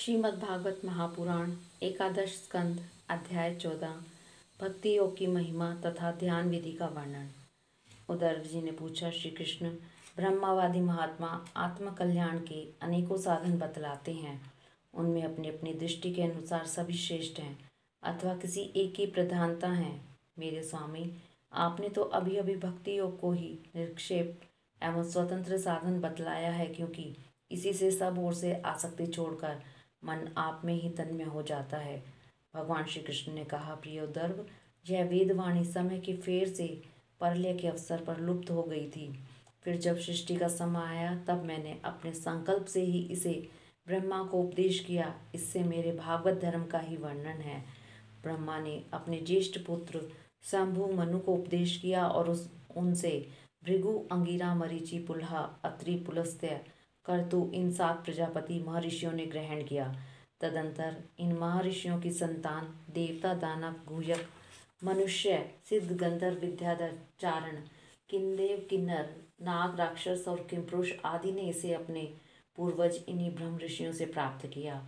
श्रीमद्भागवत महापुराण एकादश स्कंद अध्याय 14 भक्ति योग की महिमा तथा ध्यान विधि का वर्णन। उद्धव जी ने पूछा, श्री कृष्ण ब्रह्मवादी महात्मा आत्म कल्याण के अनेकों साधन बतलाते हैं। उनमें अपनी अपनी दृष्टि के अनुसार सभी श्रेष्ठ हैं अथवा किसी एक की प्रधानता है। मेरे स्वामी, आपने तो अभी अभी भक्ति योग को ही निरक्षेप एवं स्वतंत्र साधन बतलाया है, क्योंकि इसी से सब ओर से आसक्ति छोड़कर मन आप में ही तन्मय हो जाता है। भगवान श्री कृष्ण ने कहा, प्रिय उद्धव, यह वेदवाणी समय के फेर से प्रलय के अवसर पर लुप्त हो गई थी। फिर जब सृष्टि का समय आया तब मैंने अपने संकल्प से ही इसे ब्रह्मा को उपदेश किया। इससे मेरे भागवत धर्म का ही वर्णन है। ब्रह्मा ने अपने ज्येष्ठ पुत्र शंभु मनु को उपदेश किया और उनसे भृगु, अंगिरा, मरीचि, पुलहा, अत्रि, पुलस्त्य, कर्तु इन 7 प्रजापति महर्षियों ने ग्रहण किया। तदंतर इन महर्षियों की संतान देवता, दानव, गुहयक, मनुष्य, सिद्ध, गंधर्व, विद्याधर, चारण, किन्देव, किन्नर, नाग, राक्षस और किमपुरुष आदि ने इसे अपने पूर्वज इन्हीं ब्रह्म ऋषियों से प्राप्त किया।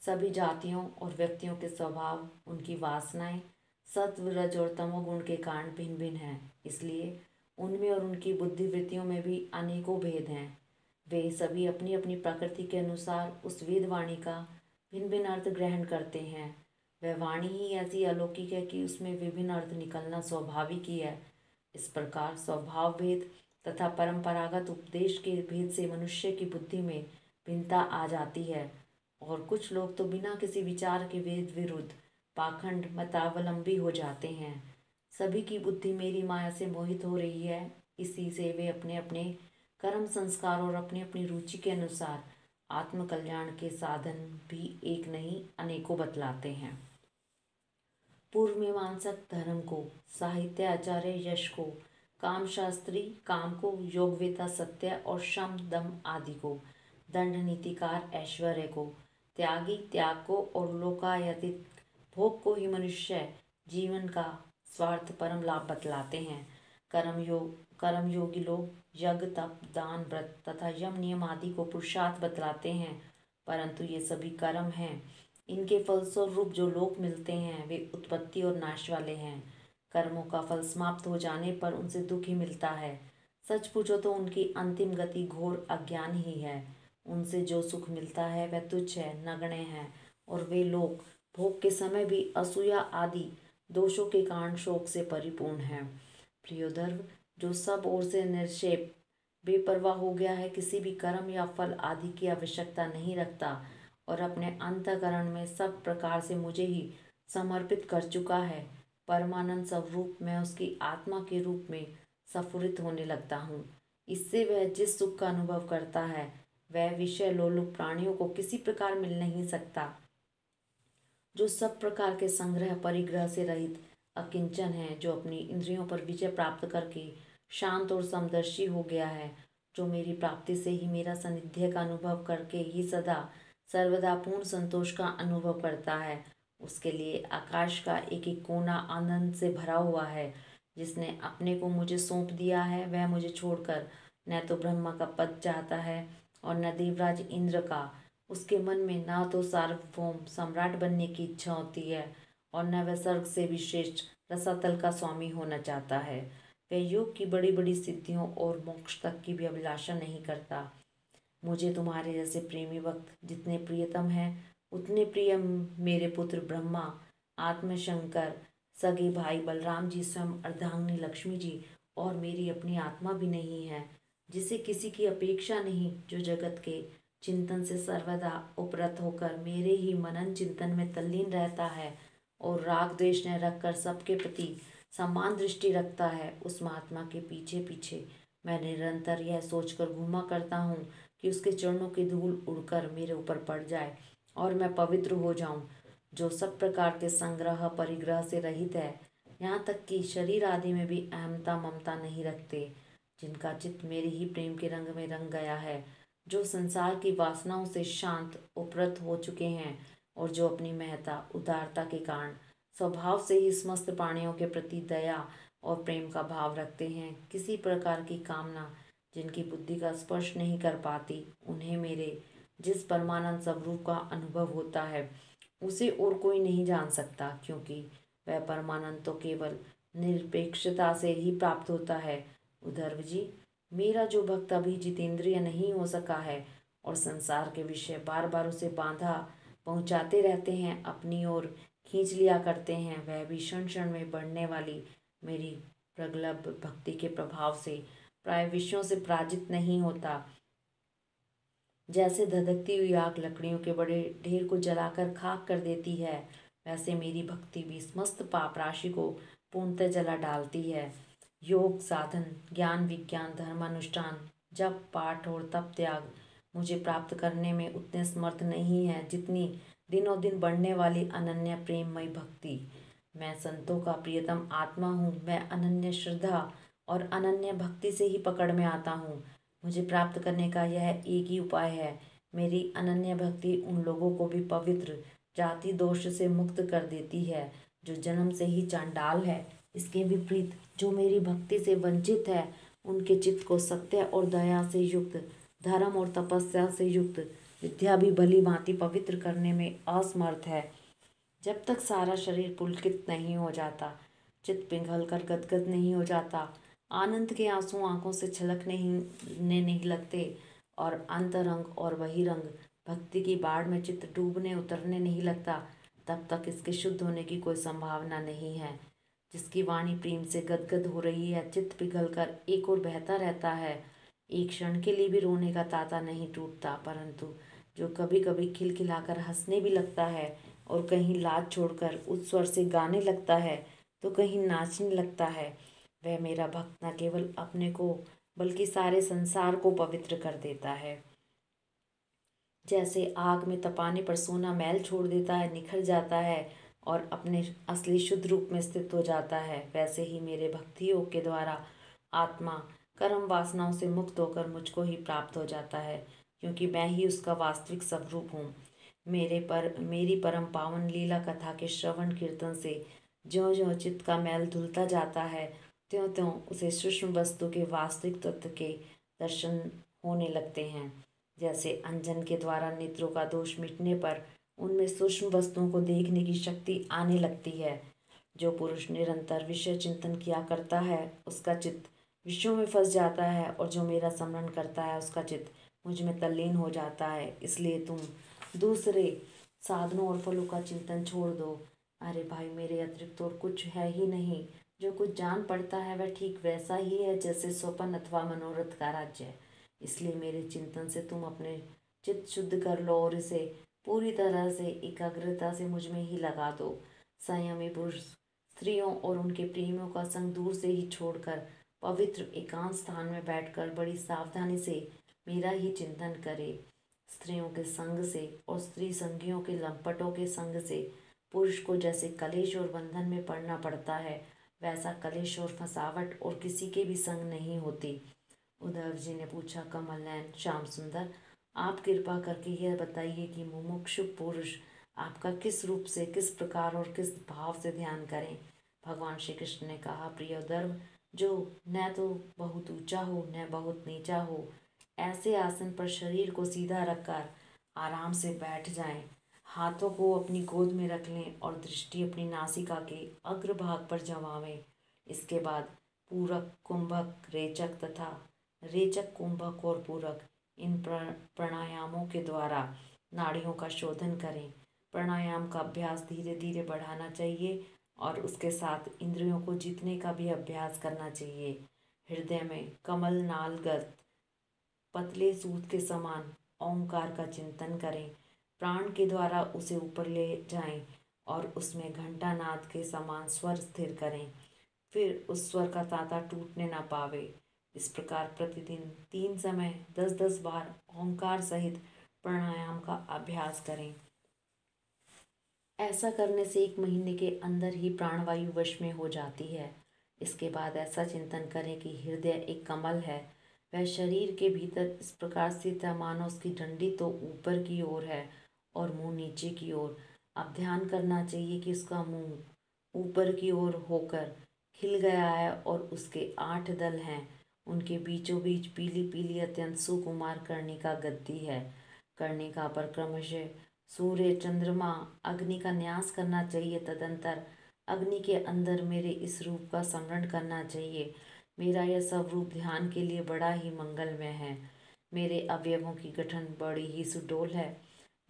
सभी जातियों और व्यक्तियों के स्वभाव, उनकी वासनाएं सत्व, रज और तमोगुण के कारण भिन्न भिन्न हैं। इसलिए उनमें और उनकी बुद्धिवृत्तियों में भी अनेकों भेद हैं। वे सभी अपनी अपनी प्रकृति के अनुसार उस वेदवाणी का भिन्न भिन्न अर्थ ग्रहण करते हैं। वह वाणी ही ऐसी अलौकिक है कि उसमें विभिन्न अर्थ निकलना स्वाभाविक ही है। इस प्रकार स्वभाव भेद तथा परंपरागत उपदेश के भेद से मनुष्य की बुद्धि में भिन्नता आ जाती है, और कुछ लोग तो बिना किसी विचार के वेद विरुद्ध पाखंड मतावलंबी हो जाते हैं। सभी की बुद्धि मेरी माया से मोहित हो रही है। इसी से वे अपने अपने कर्म संस्कार और अपनी अपनी रुचि के अनुसार आत्म कल्याण के साधन भी एक नहीं अनेकों बतलाते हैं। पूर्व मीमांसक धर्म को, साहित्य आचार्य यश को, काम शास्त्री काम को, योगवेता सत्य और शम दम आदि को, दंड नीतिकार ऐश्वर्य को, त्यागी त्याग को और लोकायतित भोग को ही मनुष्य जीवन का स्वार्थ परम लाभ बतलाते हैं। कर्म योगी लोग यज्ञ, तप, दान, व्रत तथा यम नियम आदि को पुरुषार्थ बतलाते हैं, परंतु ये सभी कर्म हैं। इनके फलस्वरूप जो लोक मिलते हैं वे उत्पत्ति और नाश वाले हैं। कर्मों का फल समाप्त हो जाने पर उनसे दुख ही मिलता है। सच पूछो तो उनकी अंतिम गति घोर अज्ञान ही है। उनसे जो सुख मिलता है वह तुच्छ है, नगण्य है, और वे लोग भोग के समय भी असूया आदि दोषों के कारण शोक से परिपूर्ण है। प्रियोधर्व, जो सब ओर से निरक्षेप बेपरवाह हो गया है, किसी भी कर्म या फल आदि की आवश्यकता नहीं रखता और अपने अंतःकरण में सब प्रकार से मुझे ही समर्पित कर चुका है, परमानंद स्वरूप मैं उसकी आत्मा के रूप में स्फुरित होने लगता हूँ। इससे वह जिस सुख का अनुभव करता है वह विषय लोलुप प्राणियों को किसी प्रकार मिल नहीं सकता। जो सब प्रकार के संग्रह परिग्रह से रहित अकिंचन है, जो अपनी इंद्रियों पर विजय प्राप्त करके शांत और समदर्शी हो गया है, जो मेरी प्राप्ति से ही मेरा सानिध्य का अनुभव करके ही सदा सर्वदा पूर्ण संतोष का अनुभव करता है, उसके लिए आकाश का एक एक कोना आनंद से भरा हुआ है। जिसने अपने को मुझे सौंप दिया है वह मुझे छोड़कर न तो ब्रह्मा का पद चाहता है और न देवराज इंद्र का। उसके मन में न तो सार्वभौम सम्राट बनने की इच्छा होती है और न वह स्वर्ग से भी श्रेष्ठ रसातल का स्वामी होना चाहता है। वह योग की बड़ी बड़ी सिद्धियों और मोक्ष तक की भी अभिलाषा नहीं करता। मुझे तुम्हारे जैसे प्रेमी भक्त जितने प्रियतम हैं उतने प्रिय मेरे पुत्र ब्रह्मा, आत्मशंकर, सगे भाई बलराम जी, स्वयं अर्धांगिनी लक्ष्मी जी और मेरी अपनी आत्मा भी नहीं है, जिसे किसी की अपेक्षा नहीं, जो जगत के चिंतन से सर्वदा उपरत होकर मेरे ही मनन चिंतन में तल्लीन रहता है और राग द्वेष न रखकर सबके प्रति समान दृष्टि रखता है। उस महात्मा के पीछे पीछे मैं निरंतर यह सोचकर घूमा करता हूँ कि उसके चरणों की धूल उड़कर मेरे ऊपर पड़ जाए और मैं पवित्र हो जाऊं, जो सब प्रकार के संग्रह परिग्रह से रहित है, यहाँ तक कि शरीर आदि में भी अहमता ममता नहीं रखते, जिनका चित्त मेरे ही प्रेम के रंग में रंग गया है, जो संसार की वासनाओं से शांत उपरत हो चुके हैं और जो अपनी महता उदारता के कारण स्वभाव से ही समस्त प्राणियों के प्रति दया और प्रेम का भाव रखते हैं। किसी प्रकार की कामना जिनकी बुद्धि का स्पर्श नहीं कर पाती, उन्हें मेरे जिस परमानंद स्वरूप का अनुभव होता है उसे और कोई नहीं जान सकता, क्योंकि वह परमानंद तो केवल निरपेक्षता से ही प्राप्त होता है। उद्धव जी, मेरा जो भक्त अभी जितेंद्रिय नहीं हो सका है और संसार के विषय बार बार उसे बांधा पहुंचाते रहते हैं, अपनी ओर खींच लिया करते हैं, वह भी क्षण क्षण में बढ़ने वाली मेरी प्रगल्भ भक्ति के प्रभाव से प्राय विषयों से पराजित नहीं होता। जैसे धधकती हुई आग लकड़ियों के बड़े ढेर को जलाकर खाक कर देती है, वैसे मेरी भक्ति भी समस्त पाप राशि को पूर्णतः जला डालती है। योग साधन, ज्ञान विज्ञान, धर्मानुष्ठान, जप पाठ और तप त्याग मुझे प्राप्त करने में उतने समर्थ नहीं है जितनी दिनों दिन बढ़ने वाली अनन्य प्रेममयी भक्ति। मैं संतों का प्रियतम आत्मा हूँ। मैं अनन्य श्रद्धा और अनन्य भक्ति से ही पकड़ में आता हूँ। मुझे प्राप्त करने का यह एक ही उपाय है। मेरी अनन्य भक्ति उन लोगों को भी पवित्र जाति दोष से मुक्त कर देती है जो जन्म से ही चांडाल है। इसके विपरीत जो मेरी भक्ति से वंचित है, उनके चित्त को सत्य और दया से युक्त, धर्म और तपस्या से युक्त विद्या भी भली भांति पवित्र करने में असमर्थ है। जब तक सारा शरीर पुलकित नहीं हो जाता, चित्त पिघल कर गदगद नहीं हो जाता, आनंद के आंसू आंखों से छलकने नहीं लगते और अंतरंग और बहिरंग भक्ति की बाढ़ में चित्त डूबने उतरने नहीं लगता, तब तक इसके शुद्ध होने की कोई संभावना नहीं है। जिसकी वाणी प्रेम से गदगद हो रही है, चित्त पिघल कर एक और बहता रहता है, एक क्षण के लिए भी रोने का ताता नहीं टूटता, परंतु जो कभी कभी खिलखिलाकर हंसने भी लगता है और कहीं लाज छोड़कर उस स्वर से गाने लगता है तो कहीं नाचने लगता है, वह मेरा भक्त न केवल अपने को बल्कि सारे संसार को पवित्र कर देता है। जैसे आग में तपाने पर सोना मैल छोड़ देता है, निखर जाता है और अपने असली शुद्ध रूप में स्थित हो जाता है, वैसे ही मेरे भक्ति योग के द्वारा आत्मा कर्म वासनाओं से मुक्त होकर मुझको ही प्राप्त हो जाता है, क्योंकि मैं ही उसका वास्तविक स्वरूप हूँ। मेरी परम पावन लीला कथा के श्रवण कीर्तन से ज्यों ज्यों चित्त का मैल धुलता जाता है, त्यों त्यों उसे सूक्ष्म वस्तु के वास्तविक तत्व के दर्शन होने लगते हैं। जैसे अंजन के द्वारा नेत्रों का दोष मिटने पर उनमें सूक्ष्म वस्तुओं को देखने की शक्ति आने लगती है। जो पुरुष निरंतर विषय चिंतन किया करता है, उसका चित्त विषयों में फंस जाता है, और जो मेरा स्मरण करता है उसका चित्त मुझ में तल्लीन हो जाता है। इसलिए तुम दूसरे साधनों और फलों का चिंतन छोड़ दो। अरे भाई, मेरे अतिरिक्त और कुछ है ही नहीं। जो कुछ जान पड़ता है वह ठीक वैसा ही है जैसे स्वप्न अथवा मनोरथ का राज्य। इसलिए मेरे चिंतन से तुम अपने चित्त शुद्ध कर लो और इसे पूरी तरह से एकाग्रता से मुझ में ही लगा दो। संयमी पुरुष स्त्रियों और उनके प्रेमियों का संग दूर से ही छोड़कर पवित्र एकांत स्थान में बैठकर बड़ी सावधानी से मेरा ही चिंतन करे। स्त्रियों के संग से और स्त्री संगियों के लंपटों के संग से पुरुष को जैसे कलेश और बंधन में पड़ना पड़ता है, वैसा कलेश और फंसावट और किसी के भी संग नहीं होती। उद्धव जी ने पूछा, कमल नयन श्याम सुंदर, आप कृपा करके यह बताइए कि मुमुक्षु पुरुष आपका किस रूप से, किस प्रकार और किस भाव से ध्यान करें। भगवान श्री कृष्ण ने कहा, प्रिय उद्धव, जो न तो बहुत ऊंचा हो न बहुत नीचा हो, ऐसे आसन पर शरीर को सीधा रखकर आराम से बैठ जाएं, हाथों को अपनी गोद में रख लें और दृष्टि अपनी नासिका के अग्रभाग पर जमावें। इसके बाद पूरक, कुंभक, रेचक तथा रेचक, कुंभक और पूरक इन प्राणायामों के द्वारा नाड़ियों का शोधन करें। प्राणायाम का अभ्यास धीरे धीरे बढ़ाना चाहिए और उसके साथ इंद्रियों को जीतने का भी अभ्यास करना चाहिए। हृदय में कमल नालगत पतले सूत के समान ओंकार का चिंतन करें। प्राण के द्वारा उसे ऊपर ले जाएं और उसमें घंटा नाद के समान स्वर स्थिर करें, फिर उस स्वर का तांता टूटने ना पावे। इस प्रकार प्रतिदिन 3 समय 10-10 बार ओंकार सहित प्राणायाम का अभ्यास करें। ऐसा करने से 1 महीने के अंदर ही प्राणवायु वश में हो जाती है। इसके बाद ऐसा चिंतन करें कि हृदय एक कमल है, वह शरीर के भीतर इस प्रकार स्थित है मानो उसकी डंडी तो ऊपर की ओर है और मुंह नीचे की ओर। अब ध्यान करना चाहिए कि उसका मुंह ऊपर की ओर होकर खिल गया है और उसके 8 दल हैं। उनके बीचों बीच पीली पीली अत्यंत सुकुमार कर्णिका गद्दी है। करने का पर क्रमशः सूर्य, चंद्रमा, अग्नि का न्यास करना चाहिए। तदंतर अग्नि के अंदर मेरे इस रूप का स्मरण करना चाहिए। मेरा यह सब रूप ध्यान के लिए बड़ा ही मंगलमय है। मेरे अवयवों की गठन बड़ी ही सुडौल है।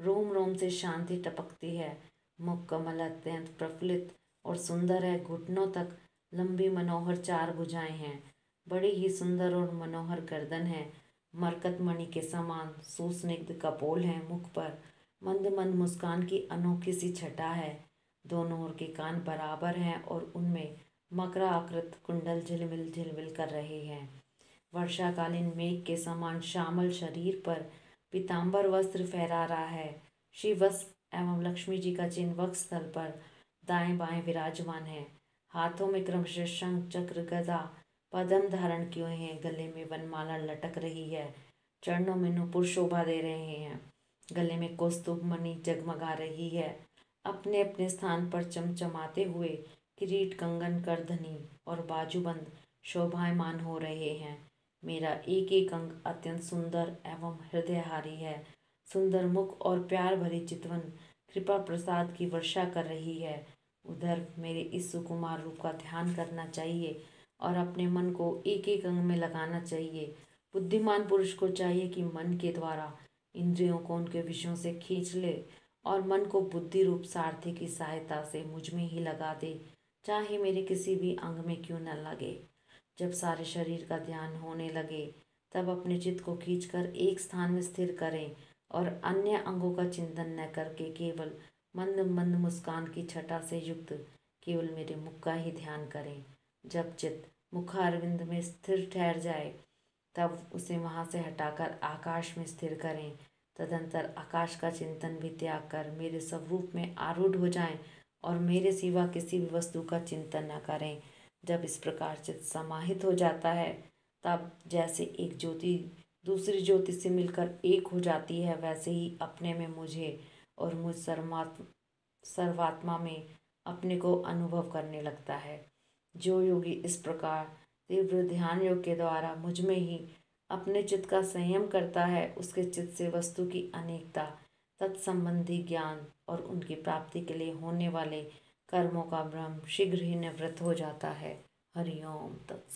रोम रोम से शांति टपकती है। मुख कमल अत्यंत प्रफुल्लित और सुंदर है। घुटनों तक लंबी मनोहर चार भुजाएं हैं। बड़ी ही सुंदर और मनोहर गर्दन है। मरकत मणि के समान सुस्निग्ध कपोल है। मुख पर मंद मंद मुस्कान की अनोखी सी छटा है। दोनों ओर के कान बराबर हैं और उनमें मकराकृत कुंडल झिलमिल झिलमिल कर रहे हैं। वर्षाकालीन मेघ के समान श्यामल शरीर पर पीतांबर वस्त्र फहरा रहा है। श्री वत्स एवं लक्ष्मी जी का चिन्ह वक्ष स्थल पर दाएं बाएं विराजमान है। हाथों में क्रमशः शंख, चक्र, गदा, पद्म धारण किए हैं। गले में वनमाला लटक रही है। चरणों में नुपुर शोभा दे रहे हैं। गले में कौस्तुभ मणि जगमगा रही है। अपने अपने स्थान पर चमचमाते हुए किरीट, कंगन, करधनी और बाजूबंद शोभायमान हो रहे हैं। मेरा एक एक अंग अत्यंत सुंदर एवं हृदयहारी है। सुंदर मुख और प्यार भरी चितवन कृपा प्रसाद की वर्षा कर रही है। उधर मेरे इस सुकुमार रूप का ध्यान करना चाहिए और अपने मन को एक एक अंग में लगाना चाहिए। बुद्धिमान पुरुष को चाहिए कि मन के द्वारा इंद्रियों को उनके विषयों से खींच ले और मन को बुद्धि रूप सारथी की सहायता से मुझ में ही लगा दे, चाहे मेरे किसी भी अंग में क्यों न लगे। जब सारे शरीर का ध्यान होने लगे तब अपने चित्त को खींचकर एक स्थान में स्थिर करें और अन्य अंगों का चिंतन न करके केवल मंद मंद मुस्कान की छटा से युक्त केवल मेरे मुख का ही ध्यान करें। जब चित्त मुखारविंद में स्थिर ठहर जाए तब उसे वहाँ से हटाकर आकाश में स्थिर करें। तदंतर आकाश का चिंतन भी त्याग कर मेरे स्वरूप में आरूढ़ हो जाएं और मेरे सिवा किसी भी वस्तु का चिंतन न करें। जब इस प्रकार चित्त समाहित हो जाता है तब जैसे एक ज्योति दूसरी ज्योति से मिलकर एक हो जाती है, वैसे ही अपने में मुझे और मुझ सर्वात्मा में अपने को अनुभव करने लगता है। जो योगी इस प्रकार तीव्र ध्यान योग के द्वारा मुझ में ही अपने चित्त का संयम करता है, उसके चित्त से वस्तु की अनेकता, तत्संबंधी ज्ञान और उनकी प्राप्ति के लिए होने वाले कर्मों का भ्रम शीघ्र ही निवृत्त हो जाता है। हरि ओम तत्सत।